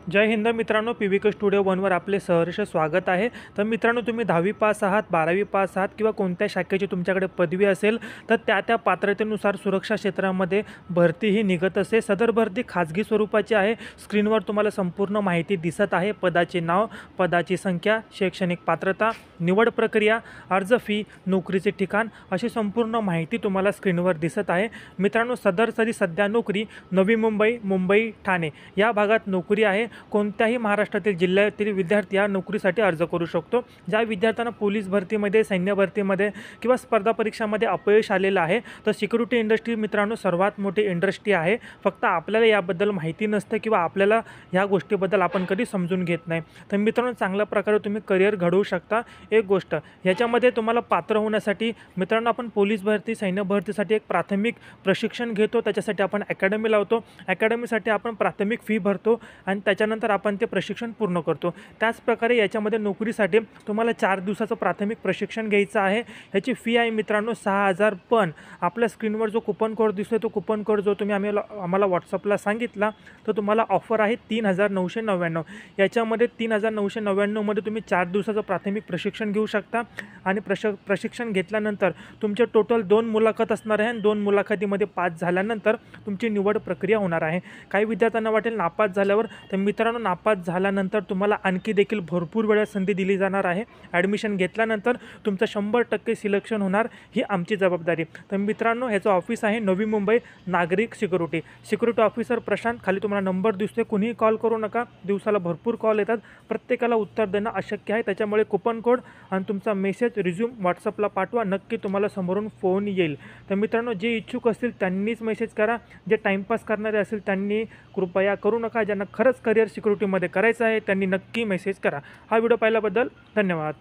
जय हिंद मित्रांनो, पीव्हीके स्टुडिओ वनवर आपले सहर्ष स्वागत आहे। तर मित्रांनो, तुम्ही 10वी पास आहात, 12वी पास आहात किंवा कोणत्या शाखेची तुमच्याकडे पदवी असेल तर त्या पात्रतेनुसार सुरक्षा क्षेत्रामध्ये भरती ही निघत असते। सदर भरती खाजगी स्वरूपाची आहे। स्क्रीनवर तुम्हाला संपूर्ण माहिती दिसत आहे। पदाचे नाव, पदाची संख्या, शैक्षणिक पात्रता, निवड प्रक्रिया, अर्ज फी, नोकरीचे ठिकाण अशी संपूर्ण माहिती तुम्हाला स्क्रीनवर दिसत आहे। मित्रांनो, सध्या नोकरी नवी मुंबई, मुंबई, ठाणे या भागात नोकरी आहे। कोणत्याही महाराष्ट्रातील जिल्ह्यातील विद्यार्थी या नोकरीसाठी अर्ज करू शकतो। ज्या विद्यार्थ्यांना पोलीस भरतीमध्ये, सैन्य भरतीमध्ये किंवा स्पर्धा परीक्षांमध्ये अपयश आलेलं आहे तर सिक्युरिटी इंडस्ट्री मित्रांनो सर्वात मोठी इंडस्ट्री आहे। फक्त आपल्याला याबद्दल माहिती नसते किंवा आपल्याला ह्या गोष्टीबद्दल आपण कधी समजून घेत नाही। तर मित्रांनो, चांगल्या प्रकारे तुम्ही करिअर घडवू शकता। एक गोष्ट ह्याच्यामध्ये तुम्हाला पात्र होण्यासाठी मित्रांनो आपण पोलीस भरती, सैन्य भरतीसाठी एक प्राथमिक प्रशिक्षण घेतो। त्याच्यासाठी आपण अकॅडमी लावतो। अकॅडमीसाठी आपण प्राथमिक फी भरतो आणि त्याच्यानंतर आपण ते प्रशिक्षण पूर्ण करतो। त्याचप्रकारे याच्यामध्ये नोकरीसाठी तुम्हाला 4 दिवसाचं प्राथमिक प्रशिक्षण घ्यायचं आहे। ह्याची फी आहे मित्रांनो 6,000। पण आपल्या स्क्रीनवर जो कूपन कोड दिसतोय तो कूपन कोड जो तुम्ही आम्हाला व्हॉट्सअपला सांगितला तर तुम्हाला ऑफर आहे 3,999। याच्यामध्ये 3,999 मध्ये तुम्ही 4 दिवसाचं प्राथमिक प्रशिक्षण घेऊ शकता आणि प्रशिक्षण घेतल्यानंतर तुमचे टोटल 2 मुलाखत असणार आहे आणि 2 मुलाखतीमध्ये पास झाल्यानंतर तुमची निवड प्रक्रिया होणार आहे। काही विद्यार्थ्यांना वाटेल नापास झाल्यावर, तर मित्रांनो नापास झाल्यानंतर तुम्हाला आणखी देखील भरपूर वेळा संधी दिली जाणार आहे। ॲडमिशन घेतल्यानंतर तुमचं 100% सिलेक्शन होणार, ही आमची जबाबदारी। तर मित्रांनो, ह्याचं ऑफिस आहे नवी मुंबई, नागरिक सिक्युरिटी ऑफिसर प्रशांत। खाली तुम्हाला नंबर दिसतोय, कुणीही कॉल करू नका। दिवसाला भरपूर कॉल येतात, प्रत्येकाला उत्तर देणं अशक्य आहे। त्याच्यामुळे कूपन कोड आणि तुमचा मेसेज, रिझ्यूम व्हॉट्सअपला पाठवा, नक्की तुम्हाला समोरून फोन येईल। तर मित्रांनो, जे इच्छुक असतील त्यांनीच मेसेज करा। जे टाईमपास करणारे असेल त्यांनी कृपया करू नका। ज्यांना खरंच करिअर सिक्युरिटीमध्ये करायचं आहे त्यांनी नक्की मेसेज करा। हा व्हिडिओ पाहिल्याबद्दल धन्यवाद।